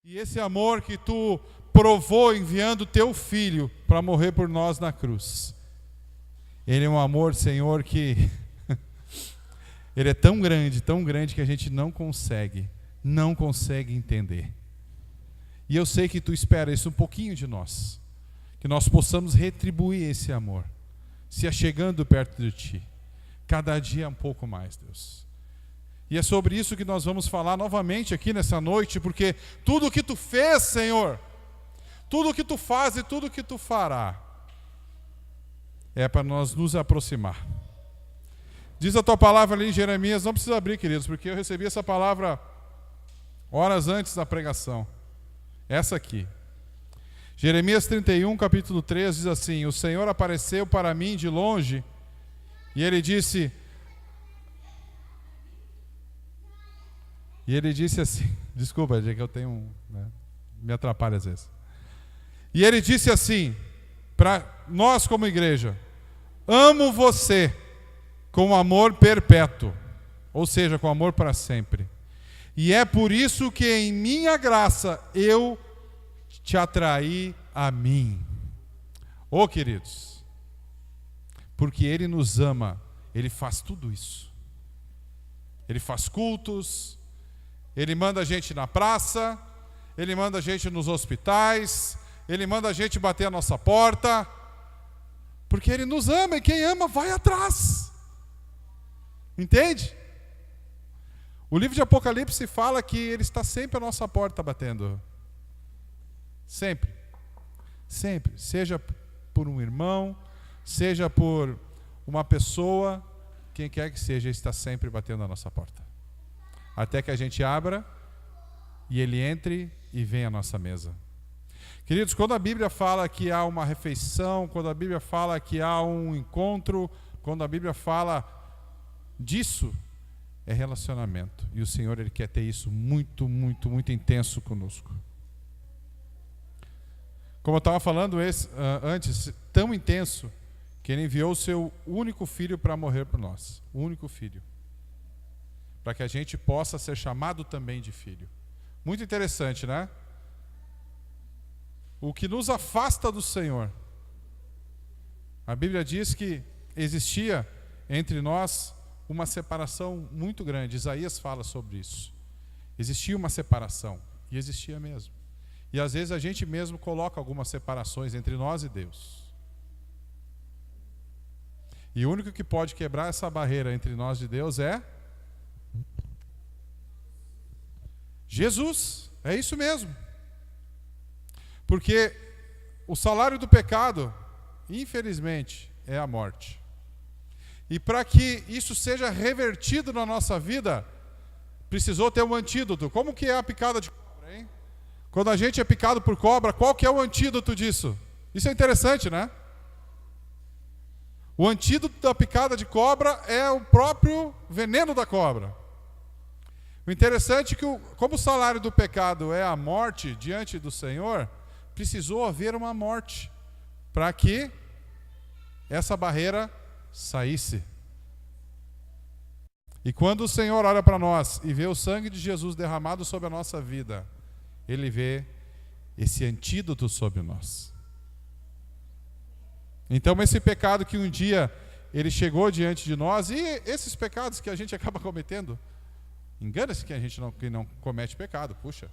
E esse amor que tu provou enviando teu filho para morrer por nós na cruz, ele é um amor, Senhor, que ele é tão grande que a gente não consegue entender. E eu sei que tu espera isso um pouquinho de nós, que nós possamos retribuir esse amor, se achegando perto de ti, cada dia um pouco mais, Deus. E é sobre isso que nós vamos falar novamente aqui nessa noite, porque tudo o que tu fez, Senhor, tudo o que tu faz e tudo o que tu fará, é para nós nos aproximar. Diz a tua palavra ali em Jeremias, não precisa abrir, queridos, porque eu recebi essa palavra horas antes da pregação. Essa aqui. Jeremias 31, capítulo 3, diz assim: o Senhor apareceu para mim de longe, e ele disse assim, desculpa, é que eu tenho, me atrapalha às vezes. E ele disse assim, para nós como igreja: amo você com amor perpétuo, ou seja, com amor para sempre. E é por isso que em minha graça eu te atraí a mim. Oh, queridos, porque Ele nos ama, Ele faz tudo isso. Ele faz cultos, Ele manda a gente na praça, Ele manda a gente nos hospitais, Ele manda a gente bater a nossa porta, porque Ele nos ama, e quem ama vai atrás. Entende? O livro de Apocalipse fala que Ele está sempre à nossa porta batendo. Sempre. Sempre. Seja por um irmão, seja por uma pessoa, quem quer que seja, Ele está sempre batendo à nossa porta. Até que a gente abra e Ele entre e venha à nossa mesa. Queridos, quando a Bíblia fala que há uma refeição, quando a Bíblia fala que há um encontro, quando a Bíblia fala disso, é relacionamento. E o Senhor, Ele quer ter isso muito, muito, muito intenso conosco. Como eu estava falando antes, tão intenso, que Ele enviou o seu único filho para morrer por nós. O único filho. Para que a gente possa ser chamado também de filho. Muito interessante, né? O que nos afasta do Senhor. A Bíblia diz que existia entre nós uma separação muito grande. Isaías fala sobre isso. Existia uma separação, e existia mesmo. E às vezes a gente mesmo coloca algumas separações entre nós e Deus. E o único que pode quebrar essa barreira entre nós e Deus é Jesus. É isso mesmo. Porque o salário do pecado, infelizmente, é a morte. E para que isso seja revertido na nossa vida, precisou ter um antídoto. Como que é a picada de cobra, hein? Quando a gente é picado por cobra, qual que é o antídoto disso? Isso é interessante, né? O antídoto da picada de cobra é o próprio veneno da cobra. O interessante é que, como o salário do pecado é a morte diante do Senhor, precisou haver uma morte para que essa barreira saísse. E quando o Senhor olha para nós e vê o sangue de Jesus derramado sobre a nossa vida, Ele vê esse antídoto sobre nós. Então esse pecado que um dia ele chegou diante de nós, e esses pecados que a gente acaba cometendo, engana-se que a gente não comete pecado, puxa.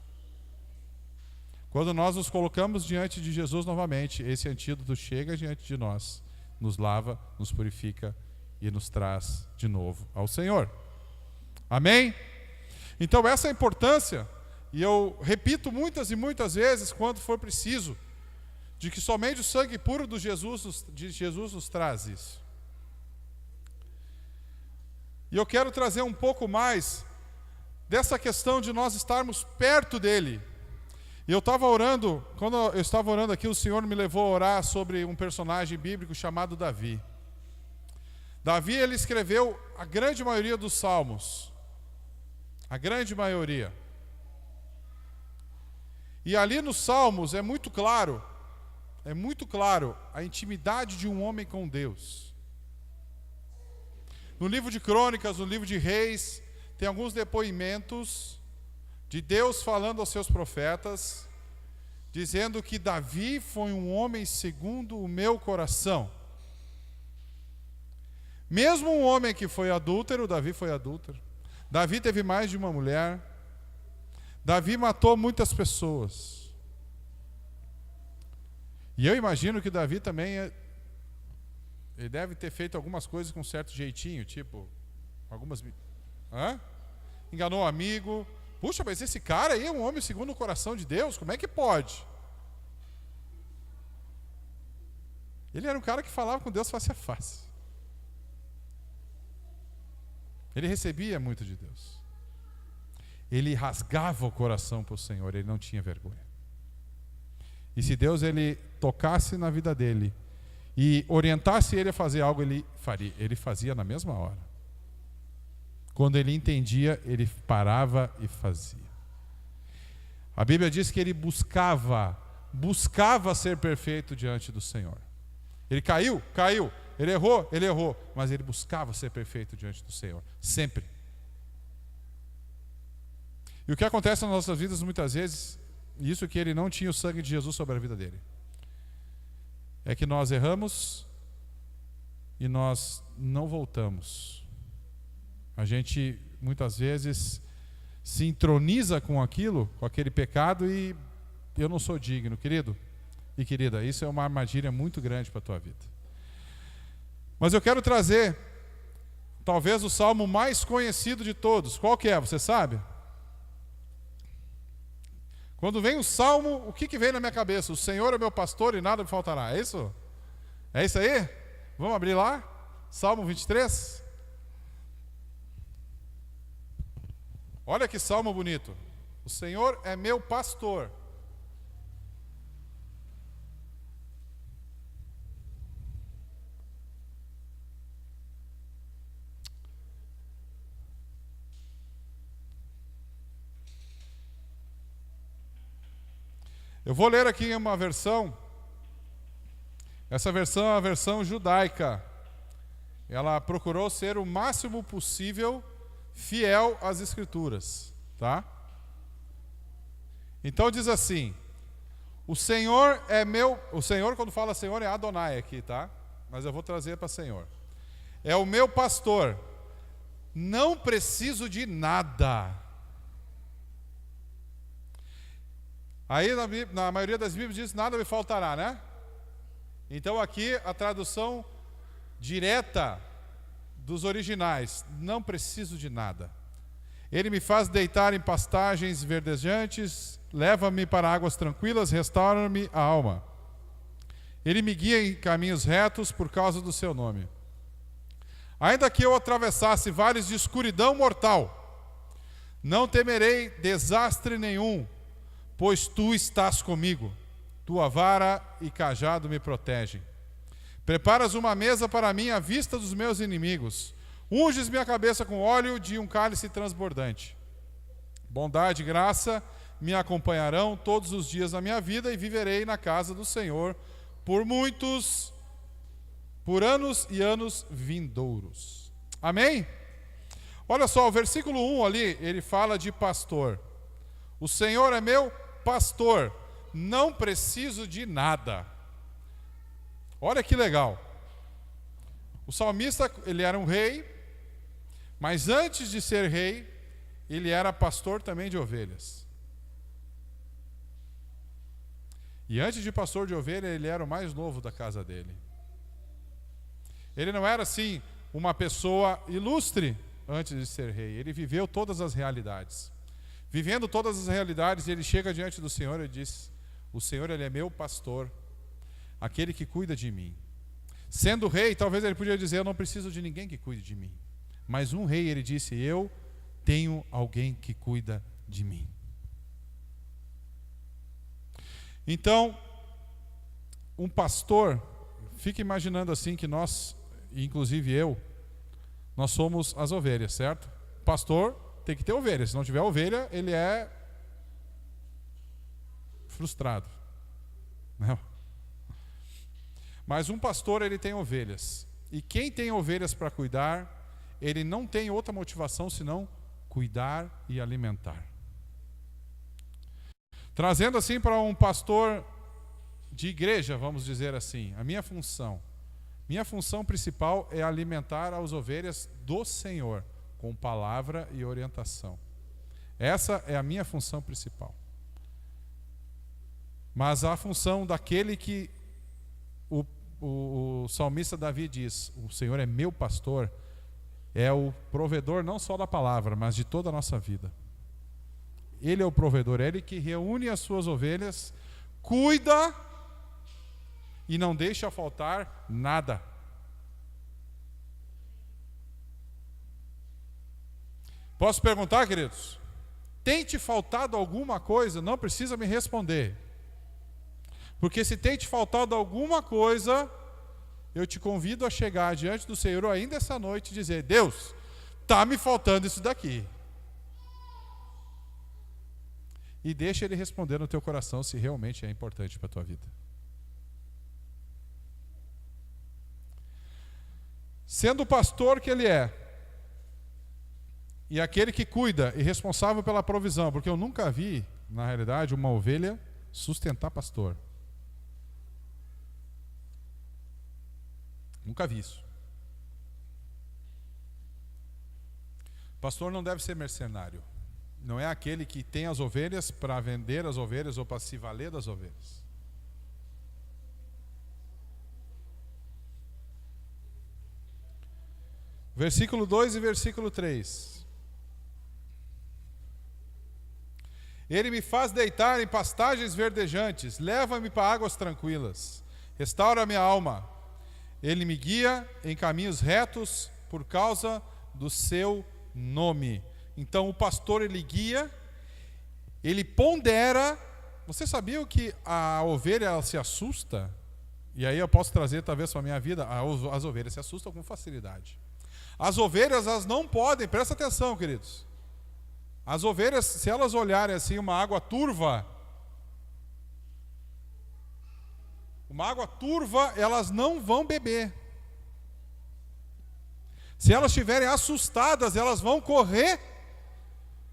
Quando nós nos colocamos diante de Jesus novamente, esse antídoto chega diante de nós, nos lava, nos purifica e nos traz de novo ao Senhor. Amém? Então essa é a importância, e eu repito muitas e muitas vezes, quando for preciso, de que somente o sangue puro de Jesus nos traz isso. E eu quero trazer um pouco mais dessa questão de nós estarmos perto dEle. E eu estava orando, quando eu estava orando aqui, o Senhor me levou a orar sobre um personagem bíblico chamado Davi. Davi, ele escreveu a grande maioria dos salmos. A grande maioria. E ali nos salmos é muito claro a intimidade de um homem com Deus. No livro de Crônicas, no livro de Reis, tem alguns depoimentos de Deus falando aos seus profetas, dizendo que Davi foi um homem segundo o meu coração. Mesmo um homem que foi adúltero, Davi foi adúltero. Davi teve mais de uma mulher. Davi matou muitas pessoas. E eu imagino que Davi também ele deve ter feito algumas coisas com um certo jeitinho, tipo, enganou um amigo. Puxa, mas esse cara aí é um homem segundo o coração de Deus, como é que pode? Ele era um cara que falava com Deus face a face. Ele recebia muito de Deus. Ele rasgava o coração para o Senhor, ele não tinha vergonha. E se Deus ele tocasse na vida dele e orientasse ele a fazer algo, ele faria. Ele fazia na mesma hora. Quando ele entendia, ele parava e fazia. A Bíblia diz que ele buscava ser perfeito diante do Senhor. Ele caiu. Ele errou, mas ele buscava ser perfeito diante do Senhor, sempre. E o que acontece nas nossas vidas muitas vezes, isso que ele não tinha o sangue de Jesus sobre a vida dele, é que nós erramos e nós não voltamos. A gente muitas vezes se introniza com aquilo, com aquele pecado, e eu não sou digno, querido e querida, isso é uma armadilha muito grande para a tua vida. Mas eu quero trazer talvez o salmo mais conhecido de todos. Qual que é? Você sabe? Quando vem o salmo, o que vem na minha cabeça? O Senhor é meu pastor e nada me faltará. É isso? É isso aí? Vamos abrir lá? Salmo 23. Olha que salmo bonito. O Senhor é meu pastor. Eu vou ler aqui uma versão. Essa versão é a versão judaica. Ela procurou ser o máximo possível fiel às Escrituras, tá? Então diz assim: o Senhor é meu. O Senhor, quando fala Senhor, é Adonai aqui, tá? Mas eu vou trazer para Senhor. É o meu pastor. Não preciso de nada. Aí na maioria das Bíblias diz nada me faltará, né? Então aqui a tradução direta dos originais, não preciso de nada. Ele me faz deitar em pastagens verdejantes, leva-me para águas tranquilas, restaura-me a alma. Ele me guia em caminhos retos por causa do seu nome. Ainda que eu atravessasse vales de escuridão mortal, não temerei desastre nenhum, pois tu estás comigo, tua vara e cajado me protegem. Preparas uma mesa para mim à vista dos meus inimigos, unges minha cabeça com óleo de um cálice transbordante. Bondade e graça me acompanharão todos os dias da minha vida e viverei na casa do Senhor por anos e anos vindouros. Amém? Olha só, o versículo 1 ali, ele fala de pastor. O Senhor é meu pastor, não preciso de nada. Olha que legal. O salmista, ele era um rei, mas antes de ser rei, ele era pastor também de ovelhas. E antes de pastor de ovelha, ele era o mais novo da casa dele. Ele não era assim uma pessoa ilustre antes de ser rei, ele viveu todas as realidades. Vivendo todas as realidades, ele chega diante do Senhor e diz: o Senhor, ele é meu pastor, aquele que cuida de mim. Sendo rei, talvez ele podia dizer: eu não preciso de ninguém que cuide de mim. Mas um rei, ele disse: eu tenho alguém que cuida de mim. Então, um pastor, fica imaginando assim que nós, inclusive eu, nós somos as ovelhas, certo? Pastor tem que ter ovelha, se não tiver ovelha, ele é frustrado. Não. Mas um pastor, ele tem ovelhas. E quem tem ovelhas para cuidar, ele não tem outra motivação senão cuidar e alimentar. Trazendo assim para um pastor de igreja, vamos dizer assim, a minha função principal é alimentar as ovelhas do Senhor com palavra e orientação. Essa é a minha função principal. Mas a função daquele que o salmista Davi diz, o Senhor é meu pastor, é o provedor não só da palavra, mas de toda a nossa vida. Ele é o provedor, é Ele que reúne as suas ovelhas, cuida e não deixa faltar nada. Posso perguntar, queridos? Tem te faltado alguma coisa? Não precisa me responder. Porque se tem te faltado alguma coisa, eu te convido a chegar diante do Senhor ainda essa noite e dizer: Deus, está me faltando isso daqui. E deixa Ele responder no teu coração se realmente é importante para a tua vida. Sendo o pastor que Ele é, e aquele que cuida e responsável pela provisão, porque eu nunca vi, na realidade, uma ovelha sustentar pastor. Nunca vi isso. Pastor não deve ser mercenário. Não é aquele que tem as ovelhas para vender as ovelhas ou para se valer das ovelhas. Versículo 2 e versículo 3. Ele me faz deitar em pastagens verdejantes, leva-me para águas tranquilas, restaura minha alma. Ele me guia em caminhos retos por causa do seu nome. Então o pastor, ele guia, ele pondera. Você sabia que a ovelha, ela se assusta? E aí eu posso trazer talvez para a minha vida, as ovelhas se assustam com facilidade. As ovelhas, elas não podem, presta atenção, queridos. As ovelhas, se elas olharem assim uma água turva, elas não vão beber. Se elas estiverem assustadas, elas vão correr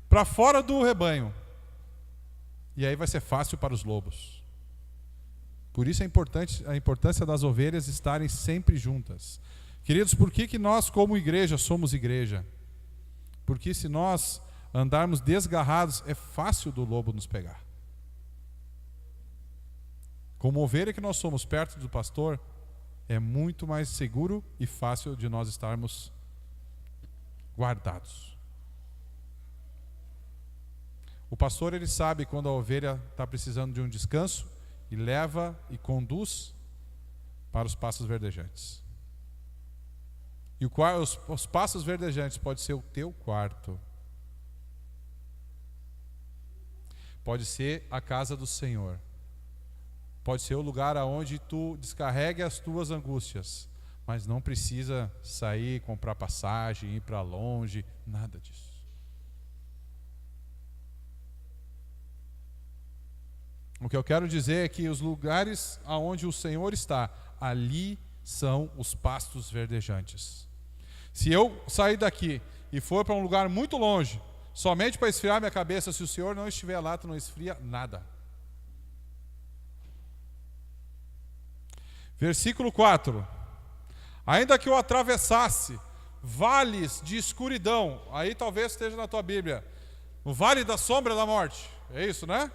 para fora do rebanho. E aí vai ser fácil para os lobos. Por isso é importante a importância das ovelhas estarem sempre juntas. Queridos, por que nós como igreja somos igreja? Porque se nós andarmos desgarrados, é fácil do lobo nos pegar. Como ovelha que nós somos perto do pastor, é muito mais seguro e fácil de nós estarmos guardados. O pastor, ele sabe quando a ovelha está precisando de um descanso e leva e conduz para os pastos verdejantes. E os pastos verdejantes pode ser o teu quarto. Pode ser a casa do Senhor. Pode ser o lugar aonde tu descarregue as tuas angústias. Mas não precisa sair, comprar passagem, ir para longe, nada disso. O que eu quero dizer é que os lugares aonde o Senhor está, ali são os pastos verdejantes. Se eu sair daqui e for para um lugar muito longe, somente para esfriar minha cabeça, se o Senhor não estiver lá, tu não esfria nada. Versículo 4. Ainda que eu atravessasse vales de escuridão, aí talvez esteja na tua Bíblia, o vale da sombra da morte, é isso, né?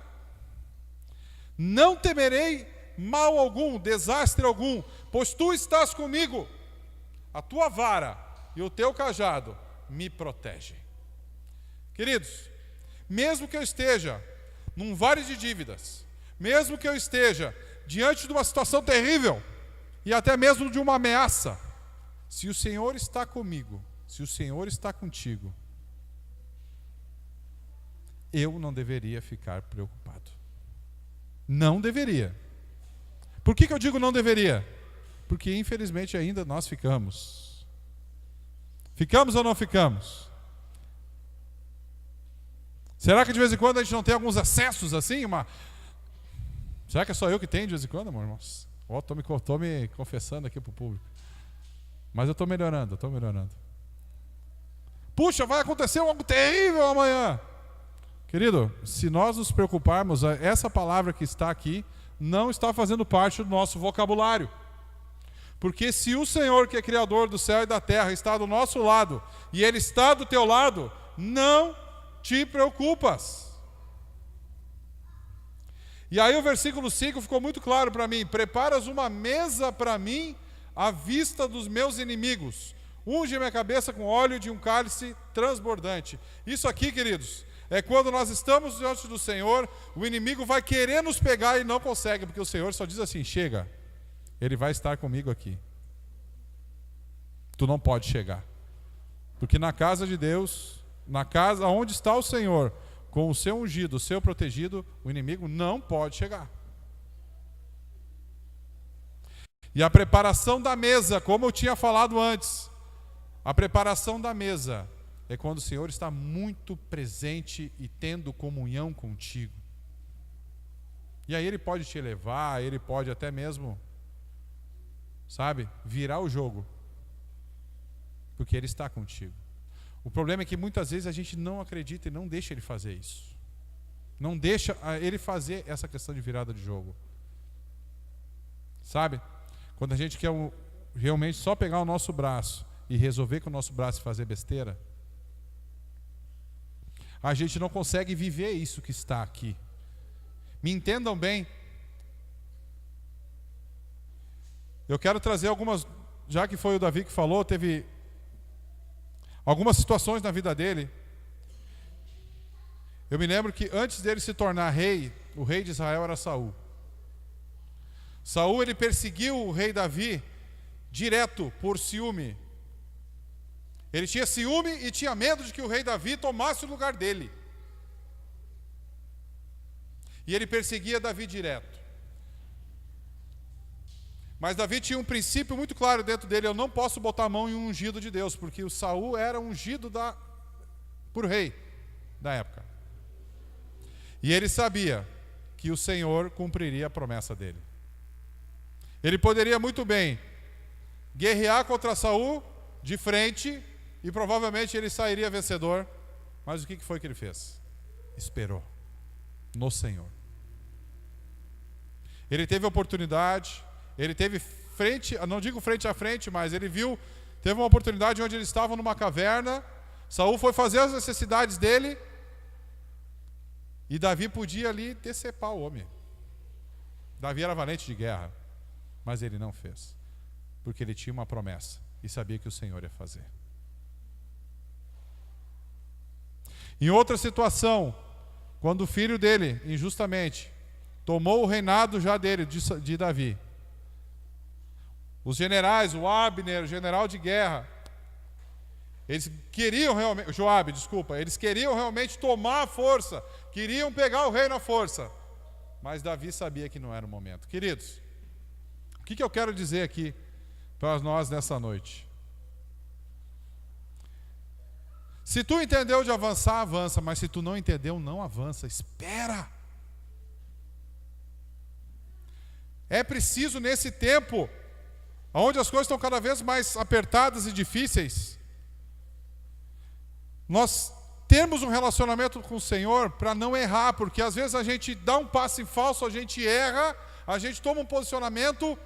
Não temerei mal algum, desastre algum, pois tu estás comigo, a tua vara e o teu cajado me protegem. Queridos, mesmo que eu esteja num vale de dívidas, mesmo que eu esteja diante de uma situação terrível e até mesmo de uma ameaça, se o Senhor está comigo, se o Senhor está contigo, eu não deveria ficar preocupado. Não deveria. Por que eu digo não deveria? Porque infelizmente ainda nós ficamos. Ficamos ou não ficamos? Será que de vez em quando a gente não tem alguns acessos assim? Será que é só eu que tenho de vez em quando, meu irmão? Estou me confessando aqui para o público. Mas eu estou melhorando, Puxa, vai acontecer algo terrível amanhã. Querido, se nós nos preocuparmos, essa palavra que está aqui não está fazendo parte do nosso vocabulário. Porque se o Senhor, que é Criador do céu e da terra, está do nosso lado, e Ele está do teu lado, não te preocupas. E aí o versículo 5 ficou muito claro para mim: preparas uma mesa para mim à vista dos meus inimigos, unge minha cabeça com óleo de um cálice transbordante. Isso aqui, queridos, é quando nós estamos diante do Senhor, o inimigo vai querer nos pegar e não consegue, porque o Senhor só diz assim: chega, Ele vai estar comigo aqui. Tu não pode chegar. Porque na casa de Deus, na casa onde está o Senhor, com o seu ungido, o seu protegido, o inimigo não pode chegar. E a preparação da mesa, como eu tinha falado antes, a preparação da mesa é quando o Senhor está muito presente e tendo comunhão contigo. E aí Ele pode te elevar, Ele pode até mesmo, sabe, virar o jogo, porque Ele está contigo. O problema é que muitas vezes a gente não acredita e não deixa Ele fazer isso. Não deixa Ele fazer essa questão de virada de jogo. Sabe? Quando a gente quer realmente só pegar o nosso braço e resolver com o nosso braço fazer besteira, a gente não consegue viver isso que está aqui. Me entendam bem. Eu quero trazer algumas, já que foi o Davi que falou, teve algumas situações na vida dele. Eu me lembro que antes dele se tornar rei, o rei de Israel era Saul. Saul, ele perseguiu o rei Davi direto por ciúme. Ele tinha ciúme e tinha medo de que o rei Davi tomasse o lugar dele. E ele perseguia Davi direto. Mas Davi tinha um princípio muito claro dentro dele: eu não posso botar a mão em um ungido de Deus, porque o Saul era ungido por rei da época. E ele sabia que o Senhor cumpriria a promessa dele. Ele poderia muito bem guerrear contra Saul de frente e provavelmente ele sairia vencedor. Mas o que foi que ele fez? Esperou no Senhor. Ele teve oportunidade, ele teve frente, não digo frente a frente, mas ele teve uma oportunidade onde eles estavam numa caverna. Saul foi fazer as necessidades dele e Davi podia ali decepar o homem. Davi era valente de guerra, mas ele não fez, porque ele tinha uma promessa e sabia que o Senhor ia fazer. Em outra situação, quando o filho dele, injustamente, tomou o reinado já dele, de Davi, os generais, o Abner, o general de guerra, eles queriam realmente, Joabe, desculpa, eles queriam realmente tomar a força, queriam pegar o reino à força, mas Davi sabia que não era o momento. Queridos, o que eu quero dizer aqui para nós nessa noite? Se tu entendeu de avançar, avança, mas se tu não entendeu, não avança, espera. É preciso nesse tempo, onde as coisas estão cada vez mais apertadas e difíceis, nós temos um relacionamento com o Senhor para não errar, porque às vezes a gente dá um passo em falso, a gente erra, a gente toma um posicionamento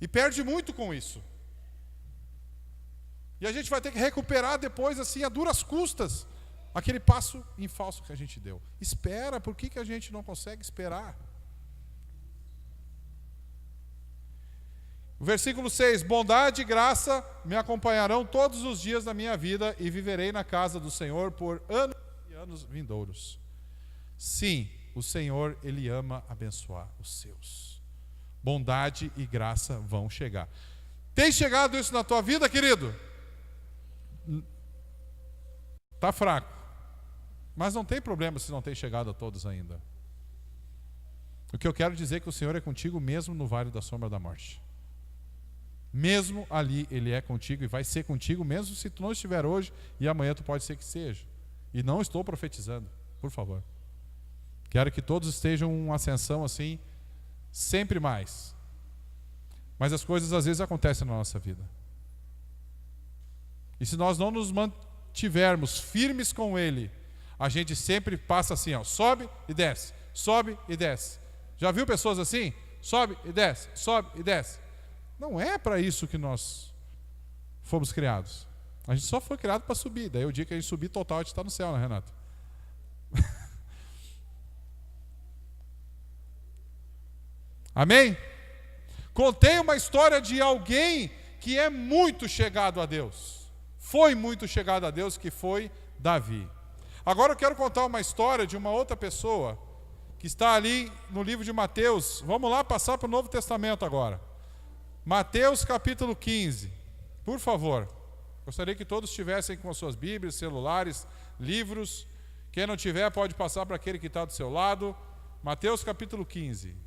e perde muito com isso. E a gente vai ter que recuperar depois, assim, a duras custas, aquele passo em falso que a gente deu. Espera, por que a gente não consegue esperar? O versículo 6: bondade e graça me acompanharão todos os dias da minha vida e viverei na casa do Senhor por anos e anos vindouros. Sim, o Senhor, Ele ama abençoar os seus. Bondade e graça vão chegar. Tem chegado isso na tua vida, querido? Está fraco. Mas não tem problema se não tem chegado a todos ainda. O que eu quero dizer é que o Senhor é contigo mesmo no vale da sombra da morte. Mesmo ali Ele é contigo e vai ser contigo, mesmo se tu não estiver hoje e amanhã tu pode ser que seja. E não estou profetizando, por favor. Quero que todos estejam em uma ascensão assim, sempre mais. Mas as coisas às vezes acontecem na nossa vida. E se nós não nos mantivermos firmes com Ele, A gente sempre passa assim, ó, sobe e desce, sobe e desce. Já viu pessoas assim? Sobe e desce, sobe e desce. Não é para isso que nós fomos criados. A gente só foi criado para subir. Daí o dia que a gente subir total, a gente está no céu, né, Renato? Amém? Contei uma história de alguém que é muito chegado a Deus. Foi muito chegado a Deus, que foi Davi. Agora eu quero contar uma história de uma outra pessoa que está ali no livro de Mateus. Vamos lá passar para o Novo Testamento agora. Mateus capítulo 15. Por favor. Gostaria que todos estivessem com as suas Bíblias, celulares, livros. Quem não tiver pode passar para aquele que está do seu lado. Mateus capítulo 15.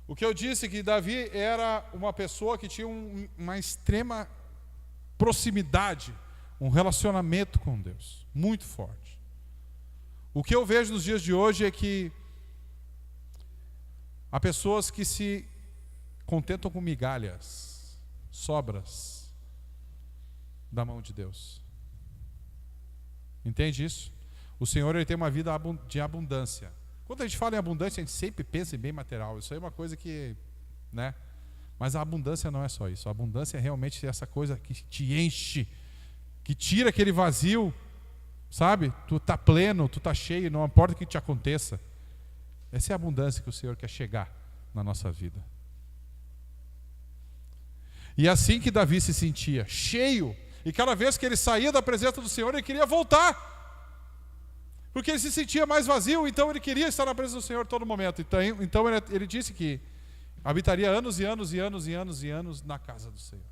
O que eu disse que Davi era uma pessoa que tinha uma extrema proximidade, um relacionamento com Deus, muito forte. O que eu vejo nos dias de hoje é que há pessoas que se contentam com migalhas, sobras da mão de Deus. Entende isso? O Senhor, ele tem uma vida de abundância. Quando a gente fala em abundância, a gente sempre pensa em bem material. Isso aí é uma coisa que, né? Mas a abundância não é só isso. A abundância é realmente essa coisa que te enche, que tira aquele vazio, sabe? Tu está pleno, tu está cheio, não importa o que te aconteça. Essa é a abundância que o Senhor quer chegar na nossa vida. E é assim que Davi se sentia, cheio. E cada vez que ele saía da presença do Senhor, ele queria voltar. Porque ele se sentia mais vazio, então ele queria estar na presença do Senhor todo momento. Então ele disse que habitaria anos e anos e anos e anos e anos na casa do Senhor.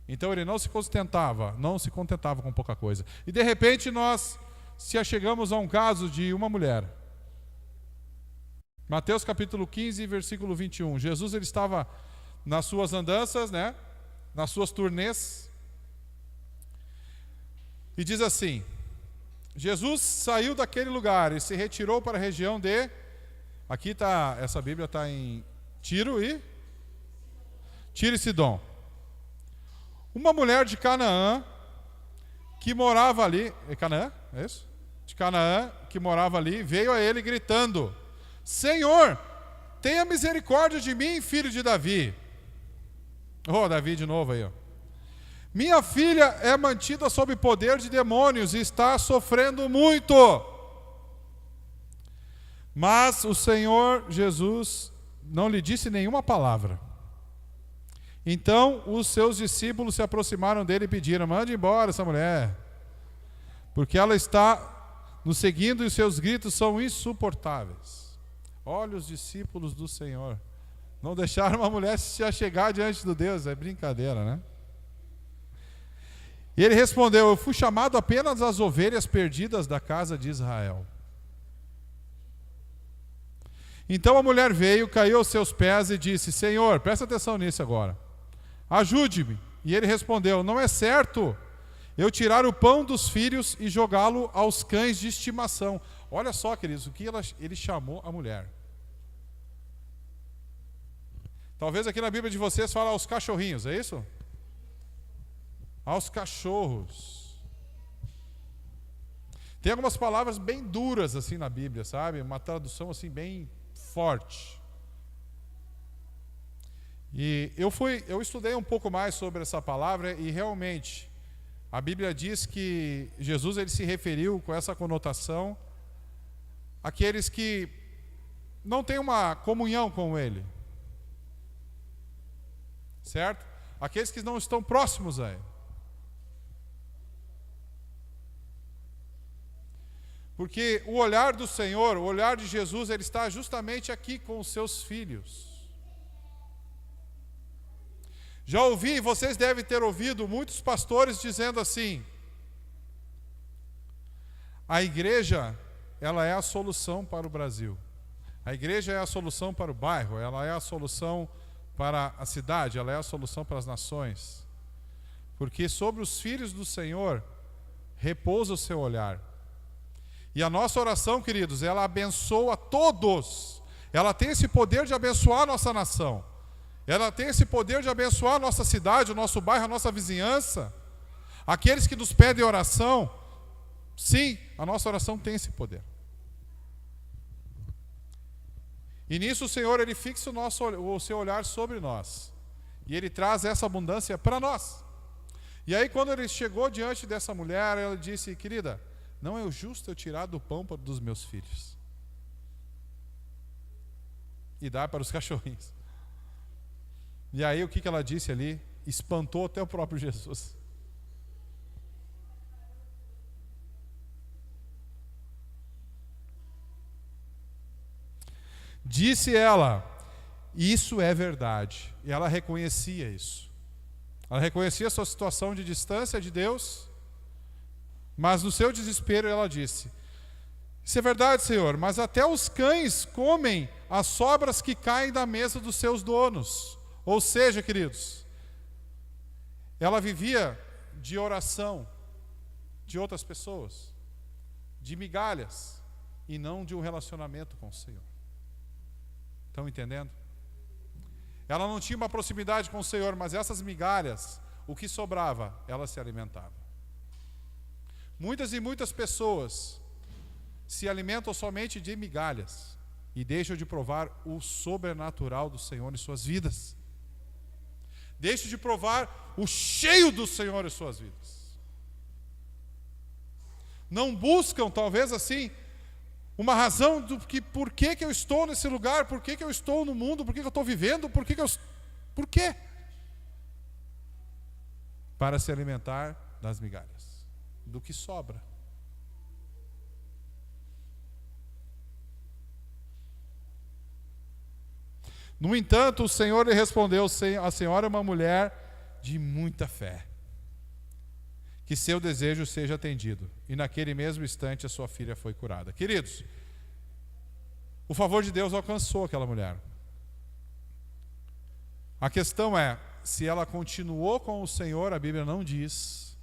Então ele não se contentava com pouca coisa. E de repente nós se achegamos a um caso de uma mulher. Mateus capítulo 15, versículo 21. Jesus, ele estava nas suas andanças, né? Nas suas turnês. E diz assim: Jesus saiu daquele lugar e se retirou para a região de... Aqui está, essa Bíblia está em Tiro e Sidom. Uma mulher de Canaã que morava ali... É Canaã? É isso? De Canaã, que morava ali, veio a ele gritando: Senhor, tenha misericórdia de mim, filho de Davi. Oh, Davi de novo aí, ó. Minha filha é mantida sob poder de demônios e está sofrendo muito. Mas o Senhor Jesus não lhe disse nenhuma palavra. Então os seus discípulos se aproximaram dele e pediram: mande embora essa mulher, porque ela está nos seguindo e os seus gritos são insuportáveis. Olha os discípulos do Senhor. Não deixaram uma mulher se achegar diante do Deus. É brincadeira, né? E ele respondeu: eu fui chamado apenas às ovelhas perdidas da casa de Israel. Então a mulher veio, caiu aos seus pés e disse: Senhor, presta atenção nisso agora, ajude-me. E ele respondeu: não é certo eu tirar o pão dos filhos e jogá-lo aos cães de estimação. Olha só, queridos, o que ele chamou a mulher. Talvez aqui na Bíblia de vocês fala aos cachorrinhos, é isso? Aos cachorros. Tem algumas palavras bem duras assim na Bíblia, sabe? Uma tradução assim bem forte. E eu estudei um pouco mais sobre essa palavra e realmente a Bíblia diz que Jesus, ele se referiu com essa conotação àqueles que não têm uma comunhão com ele. Certo? Aqueles que não estão próximos a ele. Porque o olhar do Senhor, o olhar de Jesus, ele está justamente aqui com os seus filhos. Já ouvi, vocês devem ter ouvido muitos pastores dizendo assim: a igreja, ela é a solução para o Brasil. A igreja é a solução para o bairro, ela é a solução para a cidade, ela é a solução para as nações. Porque sobre os filhos do Senhor repousa o seu olhar. E a nossa oração, queridos, ela abençoa todos. Ela tem esse poder de abençoar a nossa nação. Ela tem esse poder de abençoar a nossa cidade, o nosso bairro, a nossa vizinhança. Aqueles que nos pedem oração, sim, a nossa oração tem esse poder. E nisso o Senhor, Ele fixa o seu olhar sobre nós. E Ele traz essa abundância para nós. E aí quando Ele chegou diante dessa mulher, ela disse: querida, não é o justo eu tirar do pão dos meus filhos e dar para os cachorrinhos. E aí o que ela disse ali? Espantou até o próprio Jesus. Disse ela: isso é verdade. E ela reconhecia isso. Ela reconhecia a sua situação de distância de Deus, mas no seu desespero ela disse: isso é verdade, Senhor, mas até os cães comem as sobras que caem da mesa dos seus donos. Ou seja, queridos, ela vivia de oração de outras pessoas, de migalhas, e não de um relacionamento com o Senhor. Estão entendendo? Ela não tinha uma proximidade com o Senhor, mas essas migalhas, o que sobrava, ela se alimentava. Muitas e muitas pessoas se alimentam somente de migalhas e deixam de provar o sobrenatural do Senhor em suas vidas. Deixam de provar o cheio do Senhor em suas vidas. Não buscam, talvez assim, uma razão do que por que eu estou nesse lugar, por que eu estou no mundo, por que eu estou vivendo, por quê? Para se alimentar das migalhas, do que sobra. No entanto, o Senhor lhe respondeu: a senhora é uma mulher de muita fé, que seu desejo seja atendido. E naquele mesmo instante a sua filha foi curada. Queridos, o favor de Deus alcançou aquela mulher. A questão é, se ela continuou com o Senhor, a Bíblia não diz,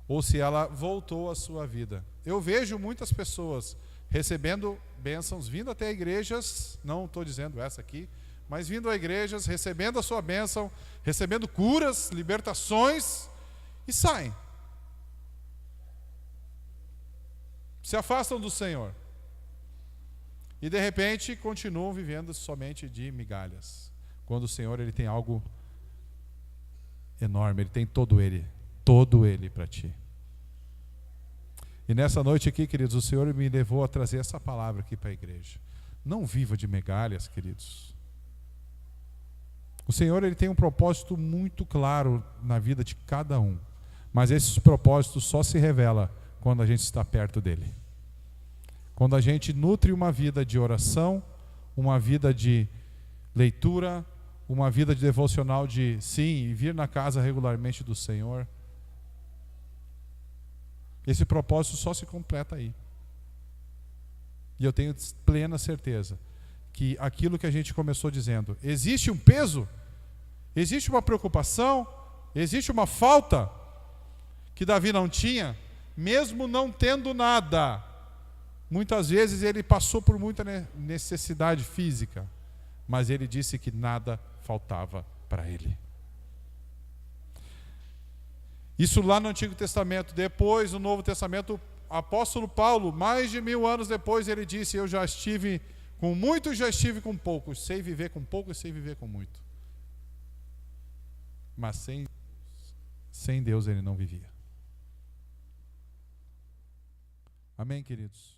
ou se ela voltou à sua vida. Eu vejo muitas pessoas recebendo bênçãos, vindo até igrejas, não estou dizendo essa aqui, mas vindo a igrejas, recebendo a sua bênção, recebendo curas, libertações, e saem. Se afastam do Senhor. E de repente continuam vivendo somente de migalhas. Quando o Senhor, Ele tem algo enorme, Ele tem todo Ele para ti. E nessa noite aqui, queridos, o Senhor me levou a trazer essa palavra aqui para a igreja. Não viva de migalhas, queridos. O Senhor, Ele tem um propósito muito claro na vida de cada um. Mas esse propósito só se revela quando a gente está perto dEle. Quando a gente nutre uma vida de oração, uma vida de leitura, uma vida de devocional de sim, vir na casa regularmente do Senhor. Esse propósito só se completa aí. E eu tenho plena certeza que aquilo que a gente começou dizendo, existe um peso, existe uma preocupação, existe uma falta que Davi não tinha, mesmo não tendo nada. Muitas vezes ele passou por muita necessidade física, mas ele disse que nada faltava para ele. Isso lá no Antigo Testamento. Depois, no Novo Testamento, o apóstolo Paulo, mais de 1000 anos depois, ele disse: eu já estive com muito e já estive com pouco. Sei viver com pouco e sei viver com muito. Mas sem Deus ele não vivia. Amém, queridos?